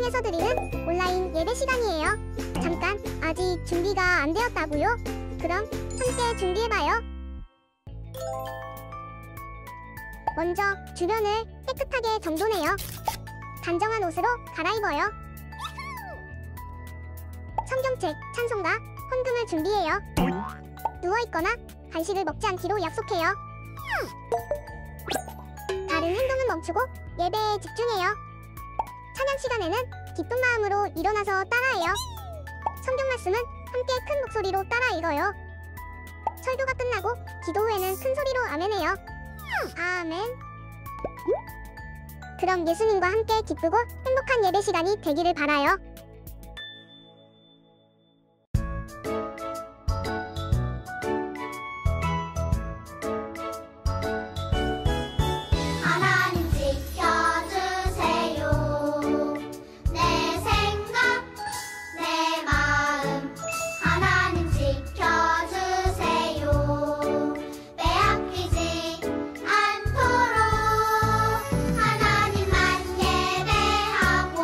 통해서 드리는 온라인 예배 시간이에요. 잠깐, 아직 준비가 안 되었다고요? 그럼 함께 준비해봐요. 먼저 주변을 깨끗하게 정돈해요. 단정한 옷으로 갈아입어요. 성경책, 찬송가, 헌금을 준비해요. 누워있거나 간식을 먹지 않기로 약속해요. 다른 행동은 멈추고 예배에 집중해요. 찬양 시간에는 기쁜 마음으로 일어나서 따라해요. 성경 말씀은 함께 큰 목소리로 따라 읽어요. 설교가 끝나고 기도 후에는 큰 소리로 아멘해요. 아멘. 그럼 예수님과 함께 기쁘고 행복한 예배 시간이 되기를 바라요. 하나님 지켜주세요. 내 생각, 내 마음 하나님 지켜주세요. 빼앗기지 않도록 하나님만 예배하고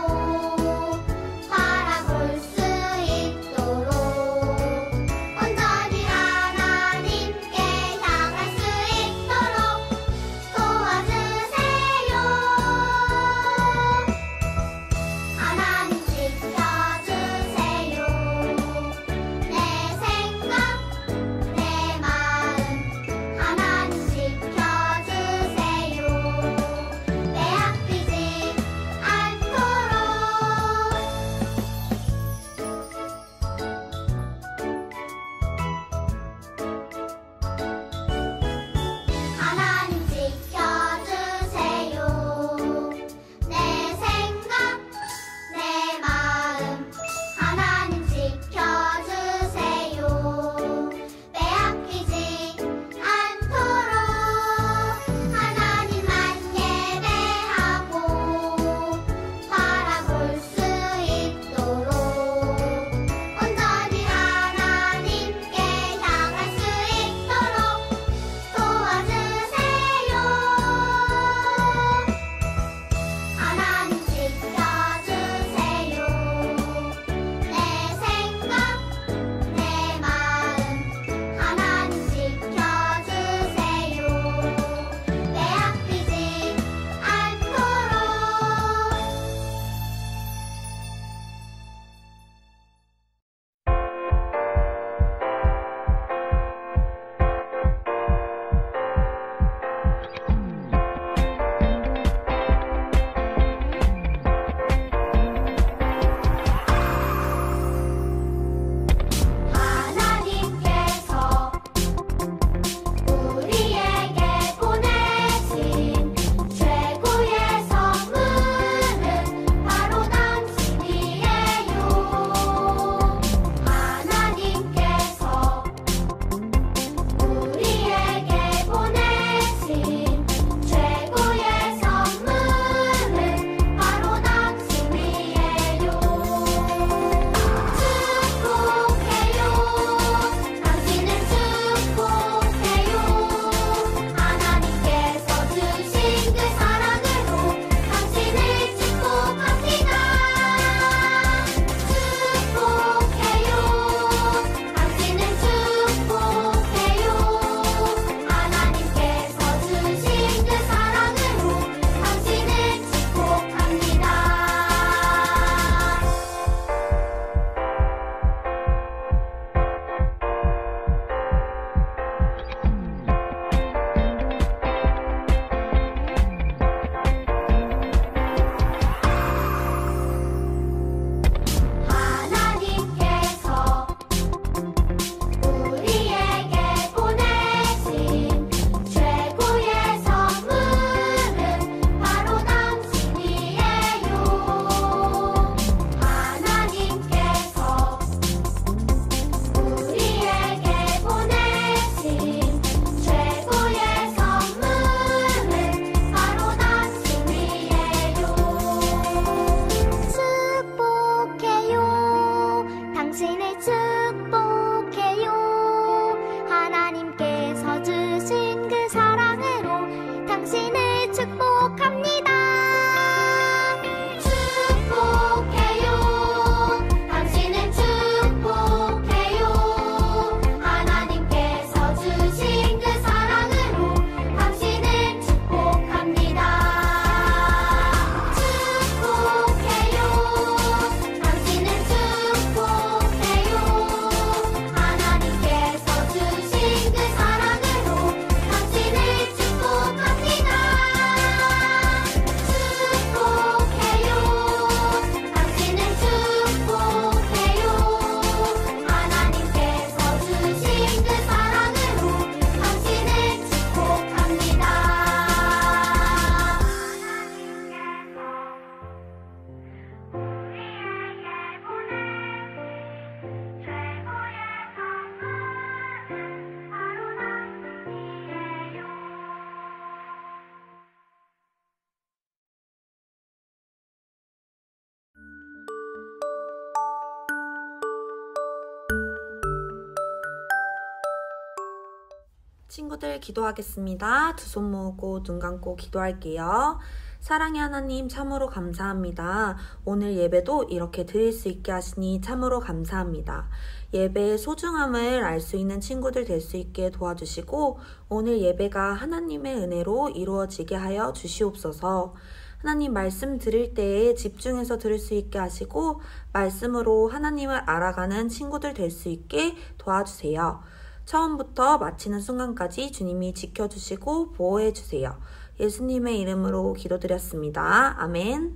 친구들 기도하겠습니다. 두 손 모으고 눈 감고 기도할게요. 사랑의 하나님 참으로 감사합니다. 오늘 예배도 이렇게 드릴 수 있게 하시니 참으로 감사합니다. 예배의 소중함을 알 수 있는 친구들 될 수 있게 도와주시고 오늘 예배가 하나님의 은혜로 이루어지게 하여 주시옵소서. 하나님 말씀 들을 때에 집중해서 들을 수 있게 하시고 말씀으로 하나님을 알아가는 친구들 될 수 있게 도와주세요. 처음부터 마치는 순간까지 주님이 지켜주시고 보호해주세요. 예수님의 이름으로 기도드렸습니다. 아멘.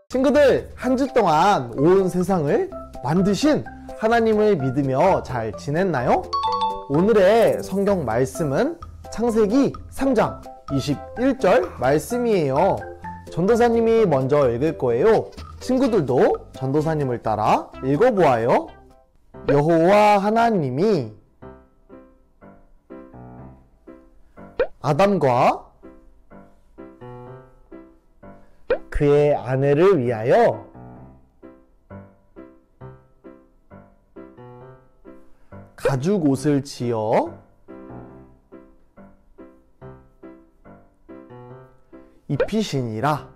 친구들, 한 주 동안 온 세상을 만드신 하나님을 믿으며 잘 지냈나요? 오늘의 성경 말씀은 창세기 3장 21절 말씀이에요. 전도사님이 먼저 읽을 거예요. 친구들도 전도사님을 따라 읽어보아요. 여호와 하나님이 아담과 그의 아내를 위하여 가죽 옷을 지어 입히시니라.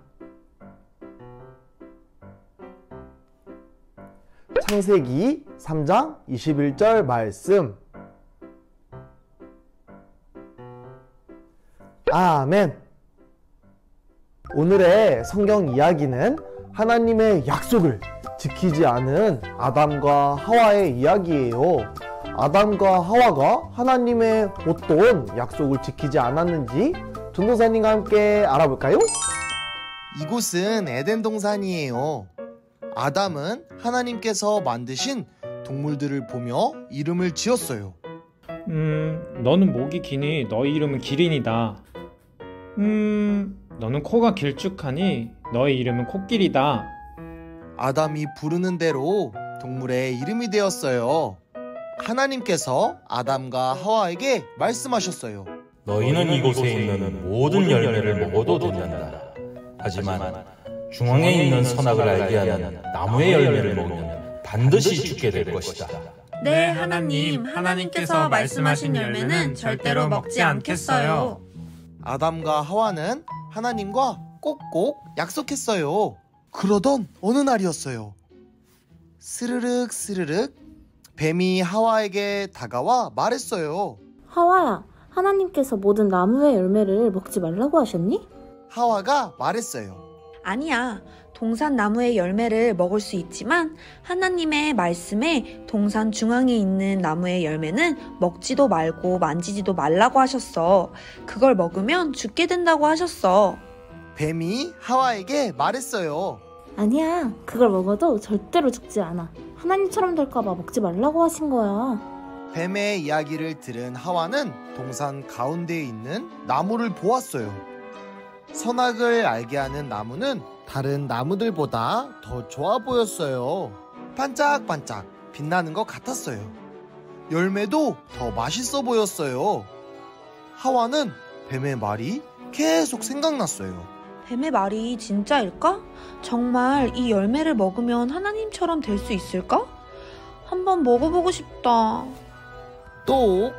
창세기 3장 21절 말씀. 아멘. 오늘의 성경 이야기는 하나님의 약속을 지키지 않은 아담과 하와의 이야기예요. 아담과 하와가 하나님의 어떤 약속을 지키지 않았는지 전도사님과 함께 알아볼까요? 이곳은 에덴 동산이에요. 아담은 하나님께서 만드신 동물들을 보며 이름을 지었어요. 너는 목이 기니 너의 이름은 기린이다. 너는 코가 길쭉하니 너의 이름은 코끼리다. 아담이 부르는 대로 동물의 이름이 되었어요. 하나님께서 아담과 하와에게 말씀하셨어요. 너희는 이곳에 있는 모든 열매를 먹어도 된단다. 하지만 중앙에 있는 선악을 알게 하는 나무의 열매를 먹으면 반드시 죽게 될 것이다. 네, 하나님. 하나님께서 말씀하신 열매는 절대로 먹지 않겠어요. 아담과 하와는 하나님과 꼭꼭 약속했어요. 그러던 어느 날이었어요. 스르륵 스르륵 뱀이 하와에게 다가와 말했어요. 하와야, 하나님께서 모든 나무의 열매를 먹지 말라고 하셨니? 하와가 말했어요. 아니야. 동산 나무의 열매를 먹을 수 있지만 하나님의 말씀에 동산 중앙에 있는 나무의 열매는 먹지도 말고 만지지도 말라고 하셨어. 그걸 먹으면 죽게 된다고 하셨어. 뱀이 하와에게 말했어요. 아니야, 그걸 먹어도 절대로 죽지 않아. 하나님처럼 될까봐 먹지 말라고 하신 거야. 뱀의 이야기를 들은 하와는 동산 가운데에 있는 나무를 보았어요. 선악을 알게 하는 나무는 다른 나무들보다 더 좋아 보였어요. 반짝반짝 빛나는 것 같았어요. 열매도 더 맛있어 보였어요. 하와는 뱀의 말이 계속 생각났어요. 뱀의 말이 진짜일까? 정말 이 열매를 먹으면 하나님처럼 될 수 있을까? 한번 먹어보고 싶다. 또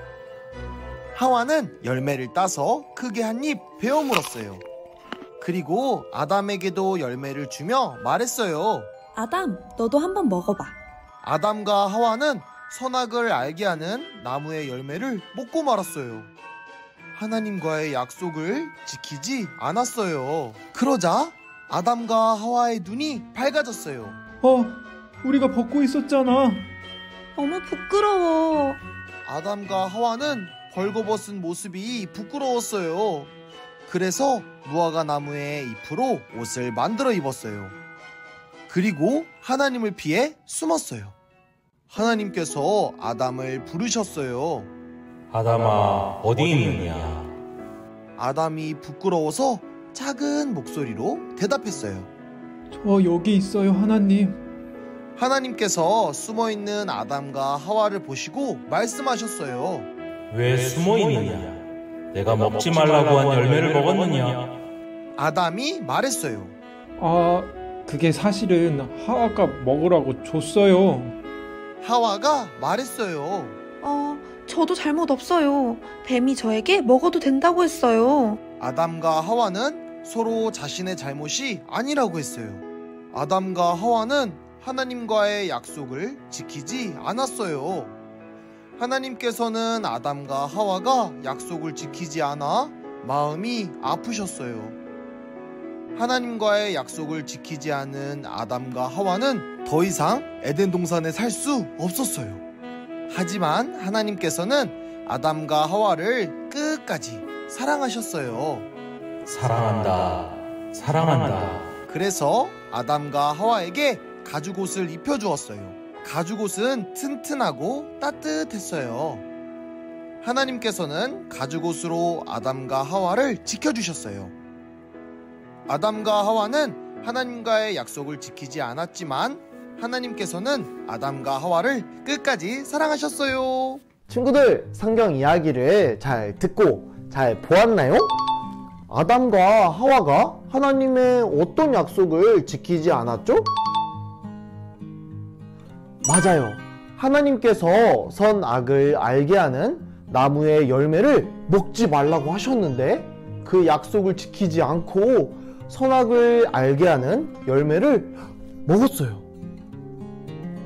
하와는 열매를 따서 크게 한 입 베어 물었어요. 그리고 아담에게도 열매를 주며 말했어요. 아담, 너도 한번 먹어봐. 아담과 하와는 선악을 알게 하는 나무의 열매를 먹고 말았어요. 하나님과의 약속을 지키지 않았어요. 그러자 아담과 하와의 눈이 밝아졌어요. 우리가 벗고 있었잖아. 너무 부끄러워. 아담과 하와는 벌거벗은 모습이 부끄러웠어요. 그래서 무화과 나무의 잎으로 옷을 만들어 입었어요. 그리고 하나님을 피해 숨었어요. 하나님께서 아담을 부르셨어요. 아담아, 어디 있느냐? 아담이 부끄러워서 작은 목소리로 대답했어요. 저 여기 있어요, 하나님. 하나님께서 숨어있는 아담과 하와를 보시고 말씀하셨어요. 왜 숨어 있느냐? 내가 먹지 말라고 한 열매를 먹었느냐? 아담이 말했어요. 그게 사실은 하와가 먹으라고 줬어요. 하와가 말했어요. 저도 잘못 없어요. 뱀이 저에게 먹어도 된다고 했어요. 아담과 하와는 서로 자신의 잘못이 아니라고 했어요. 아담과 하와는 하나님과의 약속을 지키지 않았어요. 하나님께서는 아담과 하와가 약속을 지키지 않아 마음이 아프셨어요. 하나님과의 약속을 지키지 않은 아담과 하와는 더 이상 에덴 동산에 살 수 없었어요. 하지만 하나님께서는 아담과 하와를 끝까지 사랑하셨어요. 사랑한다, 사랑한다. 그래서 아담과 하와에게 가죽옷을 입혀주었어요. 가죽옷은 튼튼하고 따뜻했어요. 하나님께서는 가죽옷으로 아담과 하와를 지켜주셨어요. 아담과 하와는 하나님과의 약속을 지키지 않았지만 하나님께서는 아담과 하와를 끝까지 사랑하셨어요. 친구들, 성경 이야기를 잘 듣고 잘 보았나요? 아담과 하와가 하나님의 어떤 약속을 지키지 않았죠? 맞아요. 하나님께서 선악을 알게 하는 나무의 열매를 먹지 말라고 하셨는데 그 약속을 지키지 않고 선악을 알게 하는 열매를 먹었어요.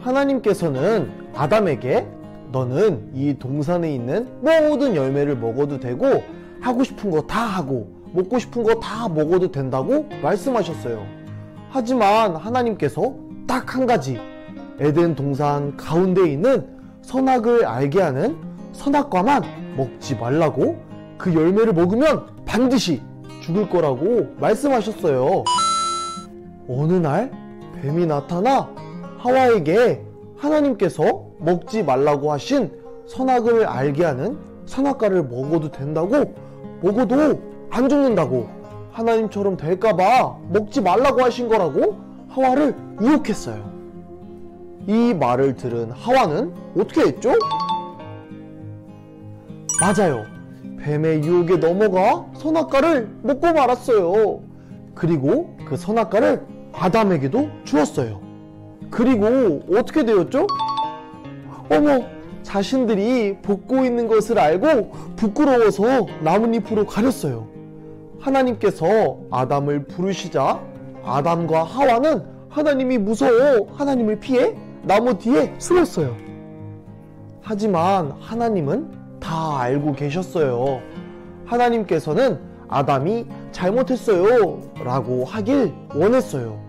하나님께서는 아담에게 너는 이 동산에 있는 모든 열매를 먹어도 되고 하고 싶은 거 다 하고 먹고 싶은 거 다 먹어도 된다고 말씀하셨어요. 하지만 하나님께서 딱 한 가지, 에덴 동산 가운데 있는 선악을 알게 하는 선악과만 먹지 말라고, 그 열매를 먹으면 반드시 죽을 거라고 말씀하셨어요. 어느 날 뱀이 나타나 하와에게 하나님께서 먹지 말라고 하신 선악을 알게 하는 선악과를 먹어도 된다고, 먹어도 안 죽는다고, 하나님처럼 될까봐 먹지 말라고 하신 거라고 하와를 유혹했어요. 이 말을 들은 하와는 어떻게 했죠? 맞아요. 뱀의 유혹에 넘어가 선악과를 먹고 말았어요. 그리고 그 선악과를 아담에게도 주었어요. 그리고 어떻게 되었죠? 어머, 자신들이 벗고 있는 것을 알고 부끄러워서 나뭇잎으로 가렸어요. 하나님께서 아담을 부르시자 아담과 하와는 하나님이 무서워 하나님을 피해 나무 뒤에 숨었어요. 하지만 하나님은 다 알고 계셨어요. 하나님께서는 아담이 잘못했어요 라고 하길 원했어요.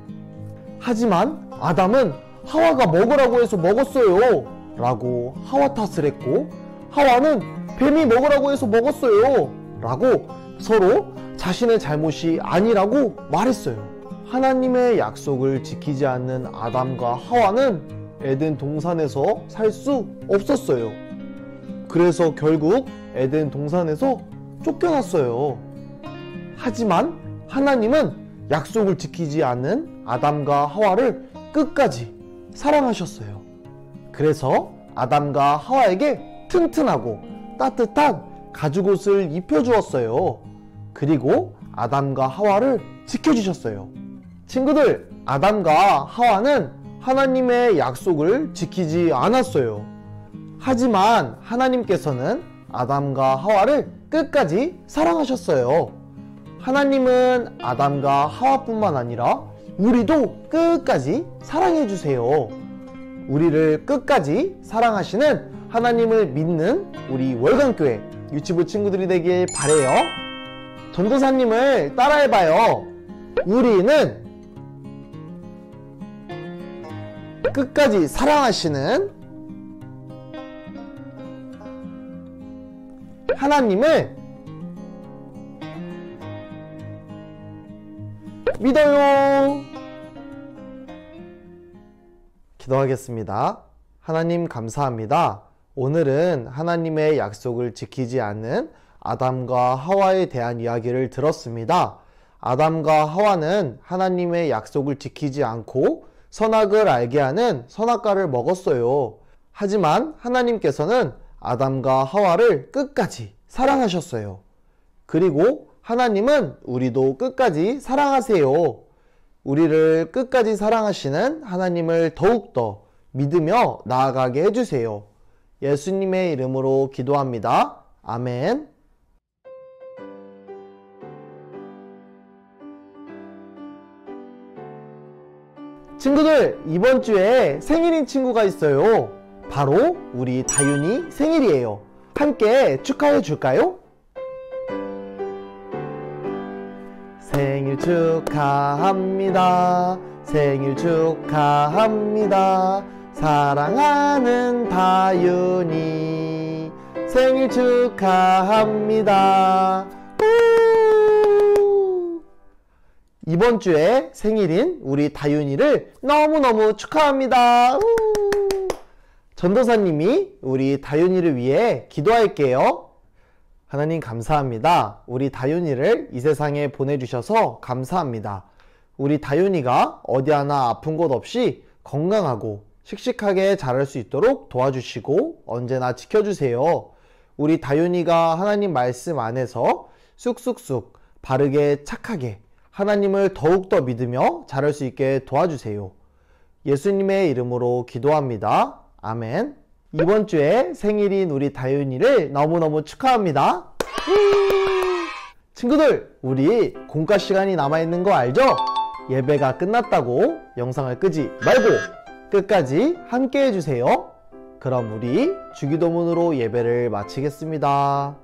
하지만 아담은 하와가 먹으라고 해서 먹었어요 라고 하와 탓을 했고, 하와는 뱀이 먹으라고 해서 먹었어요 라고 서로 자신의 잘못이 아니라고 말했어요. 하나님의 약속을 지키지 않는 아담과 하와는 에덴 동산에서 살 수 없었어요. 그래서 결국 에덴 동산에서 쫓겨났어요. 하지만 하나님은 약속을 지키지 않는 아담과 하와를 끝까지 사랑하셨어요. 그래서 아담과 하와에게 튼튼하고 따뜻한 가죽옷을 입혀주었어요. 그리고 아담과 하와를 지켜주셨어요. 친구들, 아담과 하와는 하나님의 약속을 지키지 않았어요. 하지만 하나님께서는 아담과 하와를 끝까지 사랑하셨어요. 하나님은 아담과 하와뿐만 아니라 우리도 끝까지 사랑해주세요. 우리를 끝까지 사랑하시는 하나님을 믿는 우리 월간교회 유치부 친구들이 되길 바래요. 전도사님을 따라해봐요. 우리는 끝까지 사랑하시는 하나님을 믿어요. 기도하겠습니다. 하나님 감사합니다. 오늘은 하나님의 약속을 지키지 않는 아담과 하와에 대한 이야기를 들었습니다. 아담과 하와는 하나님의 약속을 지키지 않고 선악을 알게 하는 선악과를 먹었어요. 하지만 하나님께서는 아담과 하와를 끝까지 사랑하셨어요. 그리고 하나님은 우리도 끝까지 사랑하세요. 우리를 끝까지 사랑하시는 하나님을 더욱더 믿으며 나아가게 해주세요. 예수님의 이름으로 기도합니다. 아멘. 친구들, 이번 주에 생일인 친구가 있어요. 바로 우리 다윤이 생일이에요. 함께 축하해 줄까요? 생일 축하합니다. 생일 축하합니다. 사랑하는 다윤이 생일 축하합니다. 이번 주에 생일인 우리 다윤이를 너무너무 축하합니다. 전도사님이 우리 다윤이를 위해 기도할게요. 하나님 감사합니다. 우리 다윤이를 이 세상에 보내주셔서 감사합니다. 우리 다윤이가 어디 하나 아픈 곳 없이 건강하고 씩씩하게 자랄 수 있도록 도와주시고 언제나 지켜주세요. 우리 다윤이가 하나님 말씀 안에서 쑥쑥쑥 바르게 착하게 하나님을 더욱더 믿으며 자랄 수 있게 도와주세요. 예수님의 이름으로 기도합니다. 아멘. 이번 주에 생일인 우리 다윤이를 너무너무 축하합니다. 친구들, 우리 공과 시간이 남아있는 거 알죠? 예배가 끝났다고 영상을 끄지 말고 끝까지 함께 해주세요. 그럼 우리 주기도문으로 예배를 마치겠습니다.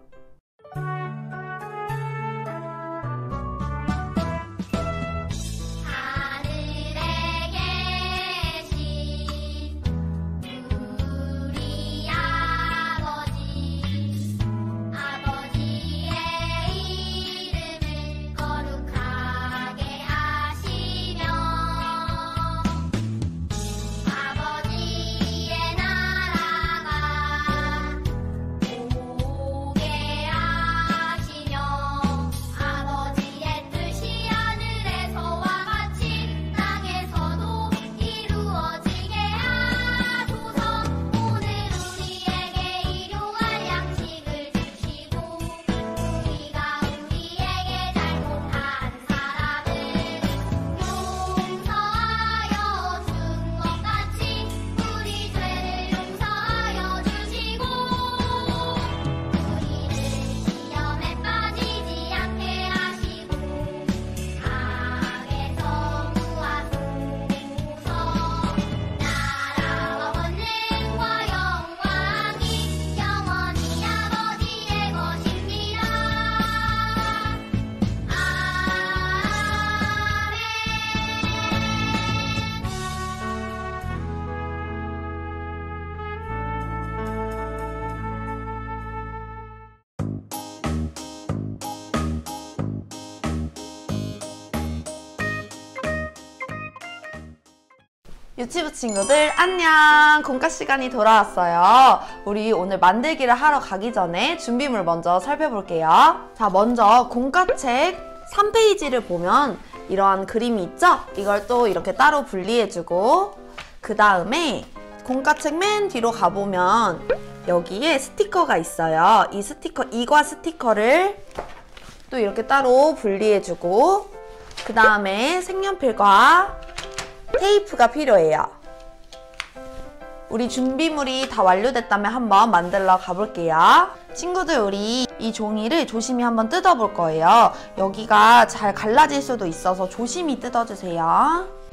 유치부 친구들 안녕! 공과 시간이 돌아왔어요. 우리 오늘 만들기를 하러 가기 전에 준비물 먼저 살펴볼게요. 자, 먼저 공과책 3페이지를 보면 이러한 그림이 있죠? 이걸 또 이렇게 따로 분리해주고 그 다음에 공과책 맨 뒤로 가보면 여기에 스티커가 있어요. 이 스티커, 이과 스티커를 또 이렇게 따로 분리해주고 그 다음에 색연필과 테이프가 필요해요. 우리 준비물이 다 완료됐다면 한번 만들러 가볼게요. 친구들, 우리 이 종이를 조심히 한번 뜯어볼 거예요. 여기가 잘 갈라질 수도 있어서 조심히 뜯어주세요.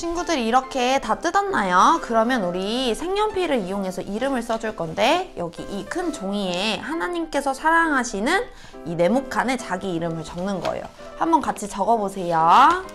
친구들이 이렇게 다 뜯었나요? 그러면 우리 색연필을 이용해서 이름을 써줄 건데 여기 이 큰 종이에 하나님께서 사랑하시는 이 네모칸에 자기 이름을 적는 거예요. 한번 같이 적어보세요.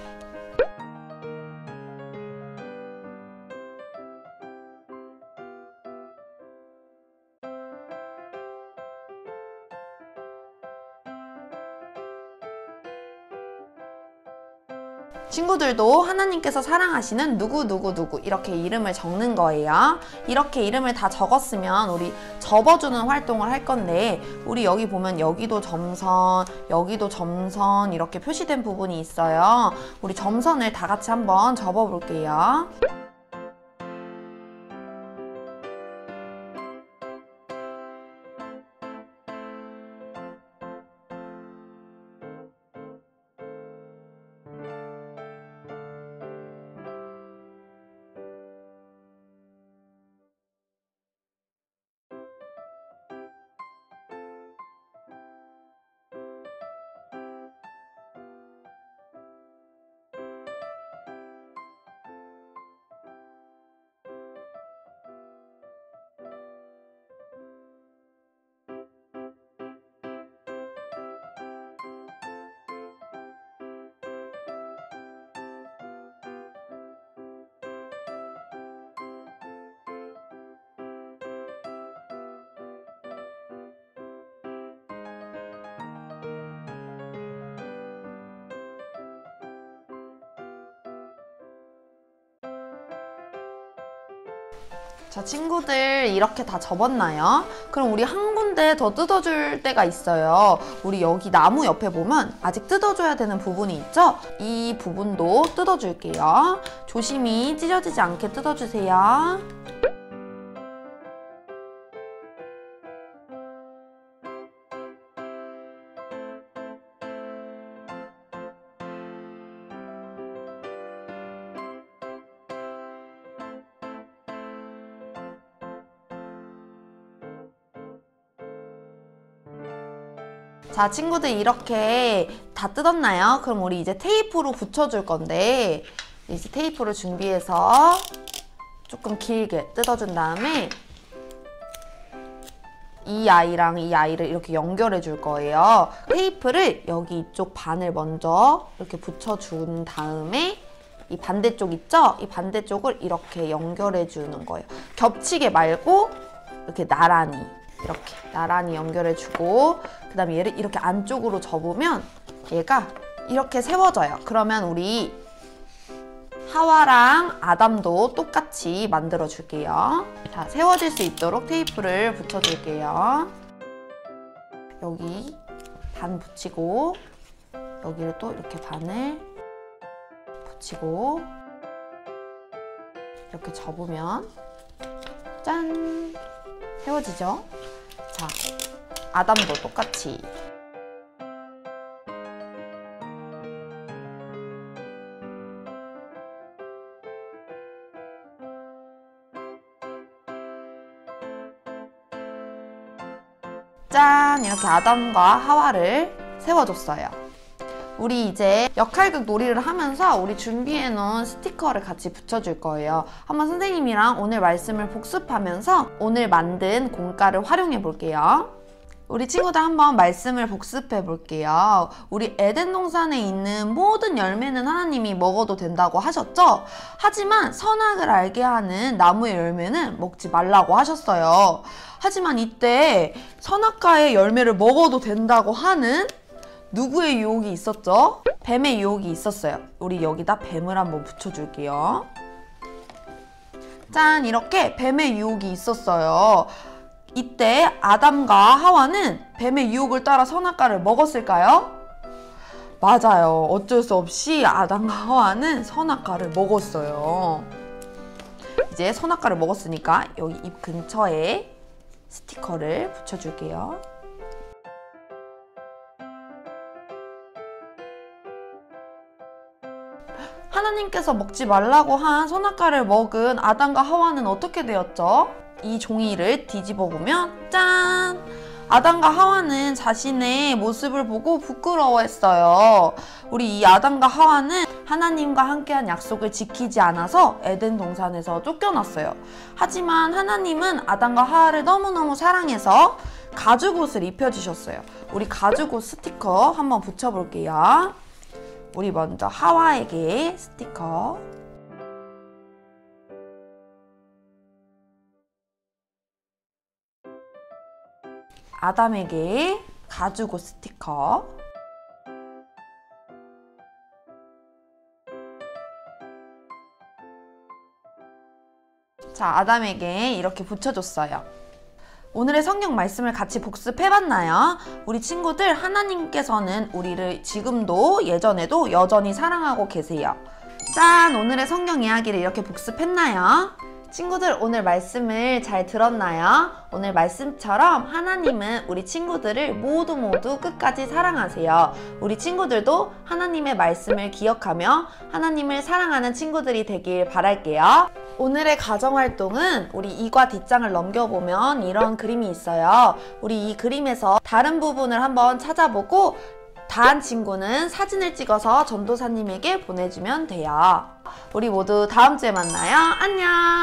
친구들도 하나님께서 사랑하시는 누구누구누구 이렇게 이름을 적는 거예요. 이렇게 이름을 다 적었으면 우리 접어주는 활동을 할 건데 우리 여기 보면 여기도 점선, 여기도 점선 이렇게 표시된 부분이 있어요. 우리 점선을 다 같이 한번 접어볼게요. 자, 친구들 이렇게 다 접었나요? 그럼 우리 한 군데 더 뜯어줄 때가 있어요. 우리 여기 나무 옆에 보면 아직 뜯어줘야 되는 부분이 있죠? 이 부분도 뜯어줄게요. 조심히 찢어지지 않게 뜯어주세요. 자, 친구들 이렇게 다 뜯었나요? 그럼 우리 이제 테이프로 붙여줄 건데 이제 테이프를 준비해서 조금 길게 뜯어준 다음에 이 아이랑 이 아이를 이렇게 연결해 줄 거예요. 테이프를 여기 이쪽 반을 먼저 이렇게 붙여준 다음에 이 반대쪽 있죠? 이 반대쪽을 이렇게 연결해 주는 거예요. 겹치게 말고 이렇게 나란히 이렇게 나란히 연결해주고 그 다음에 얘를 이렇게 안쪽으로 접으면 얘가 이렇게 세워져요. 그러면 우리 하와랑 아담도 똑같이 만들어 줄게요. 자, 세워질 수 있도록 테이프를 붙여줄게요. 여기 반 붙이고 여기를 또 이렇게 반을 붙이고 이렇게 접으면 짠! 세워지죠? 자, 아담도 똑같이 짠! 이렇게 아담과 하와를 세워줬어요. 우리 이제 역할극 놀이를 하면서 우리 준비해놓은 스티커를 같이 붙여줄 거예요. 한번 선생님이랑 오늘 말씀을 복습하면서 오늘 만든 공과를 활용해 볼게요. 우리 친구들 한번 말씀을 복습해 볼게요. 우리 에덴 동산에 있는 모든 열매는 하나님이 먹어도 된다고 하셨죠? 하지만 선악을 알게 하는 나무의 열매는 먹지 말라고 하셨어요. 하지만 이때 선악과의 열매를 먹어도 된다고 하는 누구의 유혹이 있었죠? 뱀의 유혹이 있었어요. 우리 여기다 뱀을 한번 붙여줄게요. 짠! 이렇게 뱀의 유혹이 있었어요. 이때 아담과 하와는 뱀의 유혹을 따라 선악과를 먹었을까요? 맞아요. 어쩔 수 없이 아담과 하와는 선악과를 먹었어요. 이제 선악과를 먹었으니까 여기 입 근처에 스티커를 붙여줄게요. 하나님께서 먹지 말라고 한 선악과를 먹은 아담과 하와는 어떻게 되었죠? 이 종이를 뒤집어 보면 짠! 아담과 하와는 자신의 모습을 보고 부끄러워했어요. 우리 이 아담과 하와는 하나님과 함께한 약속을 지키지 않아서 에덴 동산에서 쫓겨났어요. 하지만 하나님은 아담과 하와를 너무너무 사랑해서 가죽옷을 입혀주셨어요. 우리 가죽옷 스티커 한번 붙여볼게요. 우리 먼저 하와에게 스티커, 아담에게 가죽옷 스티커, 자, 아담에게 이렇게 붙여줬어요. 오늘의 성경 말씀을 같이 복습해봤나요? 우리 친구들, 하나님께서는 우리를 지금도 예전에도 여전히 사랑하고 계세요. 짠! 오늘의 성경 이야기를 이렇게 복습했나요? 친구들, 오늘 말씀을 잘 들었나요? 오늘 말씀처럼 하나님은 우리 친구들을 모두 끝까지 사랑하세요. 우리 친구들도 하나님의 말씀을 기억하며 하나님을 사랑하는 친구들이 되길 바랄게요. 오늘의 가정활동은 우리 2과 뒷장을 넘겨보면 이런 그림이 있어요. 우리 이 그림에서 다른 부분을 한번 찾아보고 다 한 친구는 사진을 찍어서 전도사님에게 보내주면 돼요. 우리 모두 다음 주에 만나요. 안녕!